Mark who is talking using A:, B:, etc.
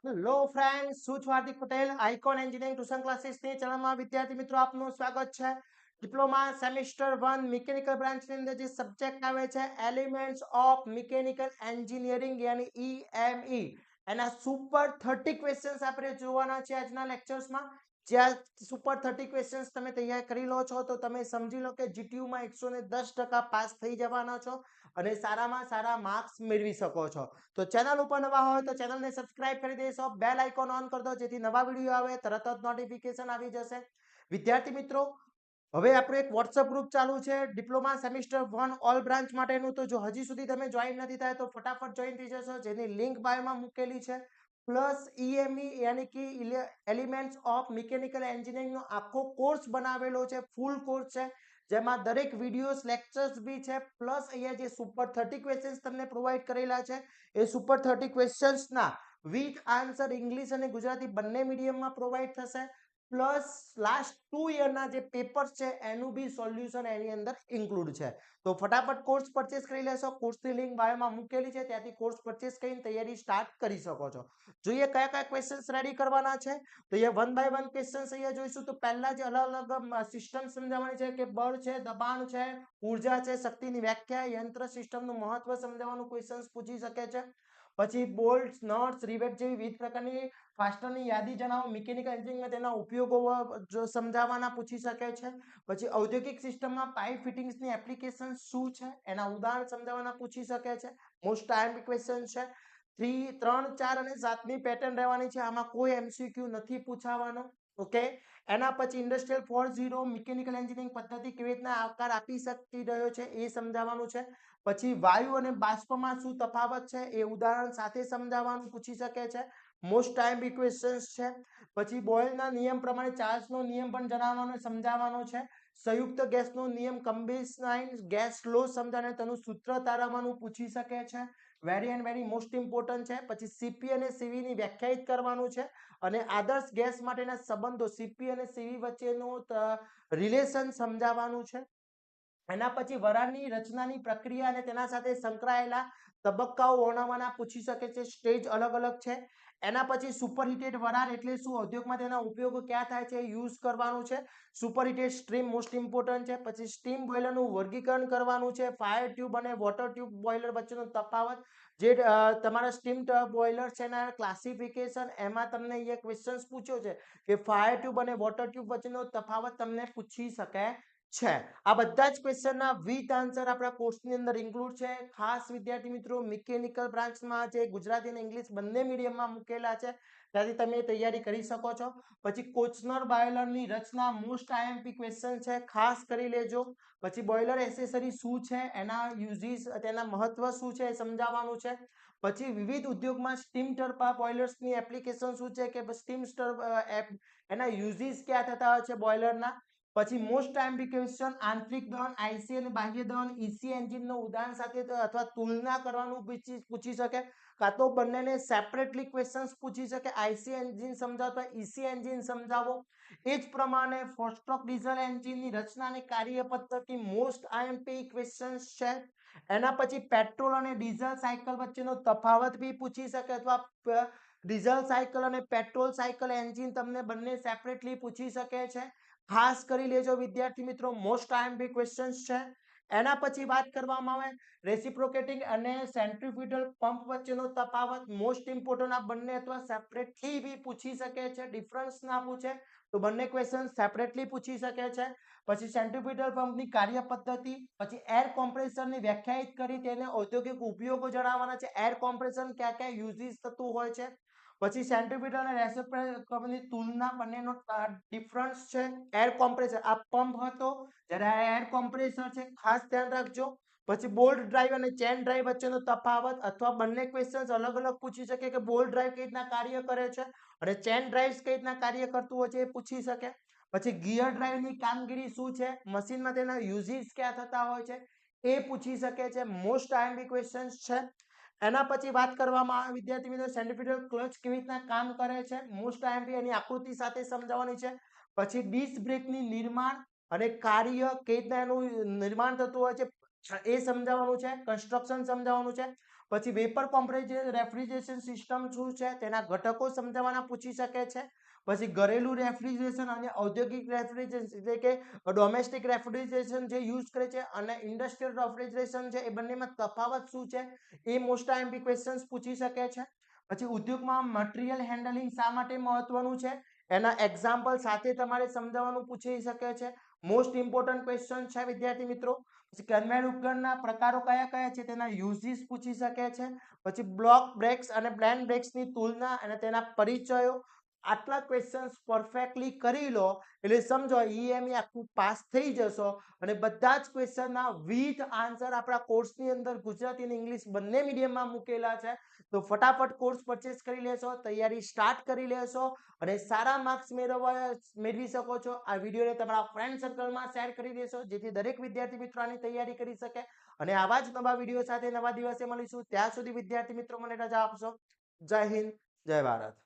A: Hello friends, હું છું Hardik Patel. Icon engineering tuition ક્લાસીસની ચેનલમાં વિદ્યાર્થી મિત્રો આપનું સ્વાગત છે. ડિપ્લોમા સેમિસ્ટર 1 મિકેનિકલ બ્રાન્ચની અંદર જે સબ્જેક્ટ આવે છે એલિમેન્ટ્સ ઓફ મિકેનિકલ એન્જિનિયરિંગ યાની EME, એના સુપર 30 ક્વેશ્ચન્સ આપણે જોવાના છે આજના લેક્ચર્સમાં. જ્યાં સુપર 30 ક્વેશ્ચન્સ તમે તૈયાર કરી લો છો તો તમે સમજી લો કે GTU માં 110% પાસ થઈ જવાના છો અને સારામાં સારા માર્ક્સ મેળવી શકો છો. તો ચેનલ ઉપર નવા હોય તો ચેનલને સબસ્ક્રાઇબ કરી દેશો, બેલ આઇકોન ઓન કરી દો જેથી નવા વિડીયો આવે તરત જ નોટિફિકેશન આવી જશે. વિદ્યાર્થી મિત્રો, હવે આપણું એક વોટ્સઅપ ગ્રુપ ચાલુ છે ડિપ્લોમા સેમિસ્ટર 1 ઓલ બ્રાન્ચ માટેનું. તો જો હજી સુધી તમે જોઈન નથી થાય તો ફટાફટ જોઈન થઈ જશો, જેની લિંક બાયોમાં મૂકેલી છે. પ્લસ EME યાની કે એલિમેન્ટ્સ ઓફ મિકેનિકલ એન્જિનિયરિંગનો આખો કોર્સ બનાવેલો છે, ફૂલ કોર્સ છે, જેમાં દરેક વિડીયોઝ લેક્ચર્સ બી છે. પ્લસ અહીંયા જે સુપર 30 ક્વેશ્ચન્સ તમને પ્રોવાઈડ કરેલા છે એ સુપર 30 ક્વેશ્ચન્સના વિથ આન્સર ઇંગ્લિશ અને ગુજરાતી બંને મીડિયમમાં પ્રોવાઈડ થશે. પ્લસ લાસ્ટ 2 યરના જે પેપર્સ છે એનું બી સોલ્યુશન એની અંદર ઇન્ક્લુડ છે. તો ફટાફટ કોર્સ પરચેસ કરી લેશો. કોર્સની લિંક બાયોમાં મૂકેલી છે, ત્યાંથી કોર્સ પરચેસ કરીને તૈયારી સ્ટાર્ટ કરી શકો છો. જોઈએ કયા કયા ક્વેશ્ચન્સ રેડી કરવાના છે. તો અહીંયા વન બાય વન ક્વેશ્ચન્સ અહીંયા જોઈશું. તો પહેલા જે અલગ અલગ સિસ્ટમ સમજાવવાની છે કે બળ છે, દબાણ છે, ઉર્જા છે, શક્તિની વ્યાખ્યા, યંત્ર સિસ્ટમનું મહત્વ સમજાવવાનું ક્વેશ્ચન્સ પૂછી શકે છે. પછી બોલ્ટ્સ, નટ્સ, રિવેટ જેવી વિવિધ પ્રકારની ફાસ્ટનરની યાદી જણાવો. મિકેનિકલ એન્જિનિયરિંગમાં તેના ઉપયોગો સમજાવવાના પૂછી શકે છે. પછી ઔદ્યોગિક સિસ્ટમમાં પાઇપ ફિટિંગ્સની એપ્લિકેશન શું છે એના ઉદાહરણ સમજાવવાના પૂછી શકે છે. મોસ્ટ ટાઈમ ક્વેશ્ચન છે. 3, 4 અને 7ની પેટર્ન રહેવાની છે. આમાં કોઈ MCQ નથી પૂછાવાનો. ઓકે. એના પછી ઇન્ડસ્ટ્રીયલ 4.0 મિકેનિકલ એન્જિનિયરિંગ પદ્ધતિ કેવી રીતના આકાર આપી શકતી રહ્યો છે એ સમજાવવાનું છે. પછી વાયુ અને બાષ્પમાં શું તફાવત છે એ ઉદાહરણ સાથે સમજાવવાનું પૂછી શકે છે. મોસ્ટ ટાઈમ ક્વેશ્ચન્સ છે. પછી બોયલના નિયમ પ્રમાણે ચાર્લ્સનો નિયમ પણ જણાવવાનો સમજાવવાનો છે. સંયુક્ત ગેસનો નિયમ કમ્બિનાઇઝ ગેસ લો સમજાવીને તેનું સૂત્ર તારવવાનું પૂછી શકે છે. Very and very most important છે. પછી CP અને CV ની વ્યાખ્યાયિત કરવાનું છે અને આદર્શ ગેસ માટેના સંબંધો CP અને CV વચ્ચેનો રિલેશન સમજાવવાનું છે. એના પછી વરાળની રચનાની પ્રક્રિયા અને તેના સાથે સંકળાયેલા તબક્કાઓ વર્ણવવાના પૂછી શકે છે. સ્ટેજ અલગ અલગ છે. એના પછી સુપરહીટેડ વરાળ એટલે શું, ઉદ્યોગમાં તેના ઉપયોગો ક્યાં થાય છે, યુઝ કરવાનું છે. સુપરહીટેડ સ્ટ્રીમ મોસ્ટ ઇમ્પોર્ટન્ટ છે. પછી સ્ટીમ બોઇલરનું વર્ગીકરણ કરવાનું છે. ફાયર ટ્યુબ અને વોટર ટ્યુબ બોઇલર વચ્ચેનો તફાવત, જે તમારા સ્ટીમ બોઇલર છે એના ક્લાસિફિકેશન, એમાં તમને અહીંયા ક્વેશ્ચન્સ પૂછ્યો છે કે ફાયર ટ્યુબ અને વોટર ટ્યુબ વચ્ચેનો તફાવત તમને પૂછી શકે છે. આ બધા જ ક્વેશ્ચનના વિથ આન્સર આપણા કોર્સની અંદર ઇન્ક્લુડ છે. ખાસ વિદ્યાર્થી મિત્રો, મિકેનિકલ બ્રાન્ચમાં જે ગુજરાતી અને ઇંગ્લિશ બંને મીડિયમમાં મૂકેલા છે, ત્યાંથી તમે તૈયારી કરી શકો છો. પછી કોચનર બોઇલરની રચના મોસ્ટ IMP ક્વેશ્ચન છે, ખાસ કરી લેજો. પછી બોઇલર એસેસરી શું છે, એના યુઝિસ, તેના મહત્વ શું છે એ સમજાવવાનું છે. પછી વિવિધ ઉદ્યોગમાં સ્ટીમ ટર્બાઇન બોઇલર્સની એપ્લિકેશન શું છે કે સ્ટીમ એના યુઝિસ ક્યાં થતા હોય છે બોઇલરના. પછી મોસ્ટ ટાઈમ ક્વેશ્ચન આંતરિક દહન, IC અને બાહ્ય દહન, EC એન્જિનનો ઉદાહરણ સાથે અથવા તુલના કરવાનું પૂછી શકે. કાં તો બંનેને સેપરેટલી ક્વેશ્ચન્સ પૂછી શકે. IC એન્જિન સમજાવતા EC એન્જિન સમજાવો. એ જ પ્રમાણે ફોસ્ટ્રોક ડીઝલ એન્જિનની રચના અને કાર્ય પદ્ધતિ મોસ્ટ IMP ક્વેશ્ચન્સ છે. એના પછી પેટ્રોલ અને ડીઝલ સાયકલ વચ્ચેનો તફાવત બી પૂછી શકે, અથવા ડીઝલ સાયકલ અને પેટ્રોલ સાયકલ એન્જિન તમને બંને સેપરેટલી પૂછી શકે છે. ખાસ કરી લેજો વિદ્યાર્થી મિત્રો, મોસ્ટ IMP ક્વેશ્ચન્સ છે. એના પછી વાત કરવામાં આવે રેસિપ્રોકેટિંગ અને સેન્ટ્રીફ્યુગલ પંપ વચ્ચેનો તફાવત, મોસ્ટ ઇમ્પોર્ટન્ટ. આ બંને અથવા સેપરેટલી બી પૂછી શકે છે, ડિફરન્સ ના પૂછે તો બંને ક્વેશ્ચન સેપરેટલી પૂછી શકે છે. પછી સેન્ટ્રીફ્યુગલ પંપની કાર્ય પદ્ધતિ, પછી એર કોમ્પ્રેસરની વ્યાખ્યાયિત કરી તેને ઔદ્યોગિક ઉપયોગો જણાવવાના છે. એર કોમ્પ્રેશન ક્યાં ક્યાં યુઝિસ થતું હોય છે. પછી સેન્ટ્રીફ્યુગલ અને રેસિપ્રોકેટિંગની તુલના, બંનેનો ડિફરન્સ છે. એર કોમ્પ્રેસર આ પંપ હતો, જ્યારે આ એર કોમ્પ્રેસર છે, ખાસ ધ્યાન રાખજો. પછી બોલ્ટ ડ્રાઈવ અને ચેન ડ્રાઈવ વચ્ચેનો તફાવત, અથવા બંને ક્વેશ્ચન્સ અલગ અલગ પૂછી શકે કે બોલ્ટ ડ્રાઈવ કઈ રીતના કાર્ય કરે છે અને ચેન ડ્રાઈવ્સ કઈ રીતના કાર્ય કરતું હોય છે એ પૂછી શકે. પછી ગિયર ડ્રાઈવની કામગીરી શું છે, મશીનમાં તેના યુઝિસ ક્યાં થતા હોય છે એ પૂછી શકે છે. મોસ્ટ IMP ક્વેશ્ચન્સ છે. એના પછી વાત કરવામાં આવે વિદ્યાર્થી મિત્રો, સેન્ટ્રીફ્યુગલ ક્લચ કેવી રીતના કામ કરે છે, મોસ્ટ IMP એની આકૃતિ સાથે સમજાવવાની છે. પછી ડિસ્ક બ્રેકની નિર્માણ અને કાર્ય, કેવી રીતના એનું નિર્માણ થતું હોય છે એ સમજાવવાનું છે. કન્સ્ટ્રક્શન સમજાવવાનું છે. પછી વેપર કોમ્પ્રેસર રેફ્રિજરેશન સિસ્ટમ શું છે તેના ઘટકો સમજાવવાના પૂછી શકે છે. પછી ઘરેલું રેફ્રિજરેશન અને ઔદ્યોગિક રેફ્રિજરેશન એટલે કે ડોમેસ્ટિક રેફ્રિજરેશન જે યુઝ કરે છે અને ઇન્ડસ્ટ્રીયલ રેફ્રિજરેશન છે એ બંનેમાં તફાવત શું છે એ મોસ્ટ આઈએમપી ક્વેશ્ચન્સ પૂછી શકે છે. પછી ઉદ્યોગમાં મટીરિયલ હેન્ડલિંગ શા માટે મહત્વનું છે એના એક્ઝામ્પલ સાથે તમારે સમજાવવાનું પૂછી શકે છે. મોસ્ટ ઇમ્પોર્ટન્ટ ક્વેશ્ચન છે વિદ્યાર્થી મિત્રો. પછી કન્વેયર ઉપકરણના પ્રકારો કયા કયા છે તેના યુઝીસ પૂછી શકે છે. પછી બ્લોક બ્રેક્સ અને બ્લેન્ડ બ્રેક્સની તુલના અને તેના પરિચયો. આટલા ક્વેશ્ચન્સ પરફેક્ટલી કરી લો એટલે સમજો ઈએમઈ આખું પાસ થઈ જશો અને બધા જ ક્વેશ્ચનના વિથ આન્સર આપણા કોર્સની અંદર ગુજરાતી અને ઇંગ્લિશ બંને મીડિયમમાં મૂકેલા છે. તો ફટાફટ કોર્સ પરચેસ કરી લેશો, તૈયારી સ્ટાર્ટ કરી લેશો અને સારા માર્ક્સ મેળવી શકો છો. આ વિડીયોને તમારા ફ્રેન્ડ સર્કલમાં શેર કરી દેશો જેથી દરેક વિદ્યાર્થી મિત્રો આની તૈયારી કરી શકે. અને આવા જ નવા વિડીયો સાથે નવા દિવસે મળીશું. ત્યાં સુધી વિદ્યાર્થી મિત્રો મને રજા આપશો. જય હિન્દ, જય ભારત.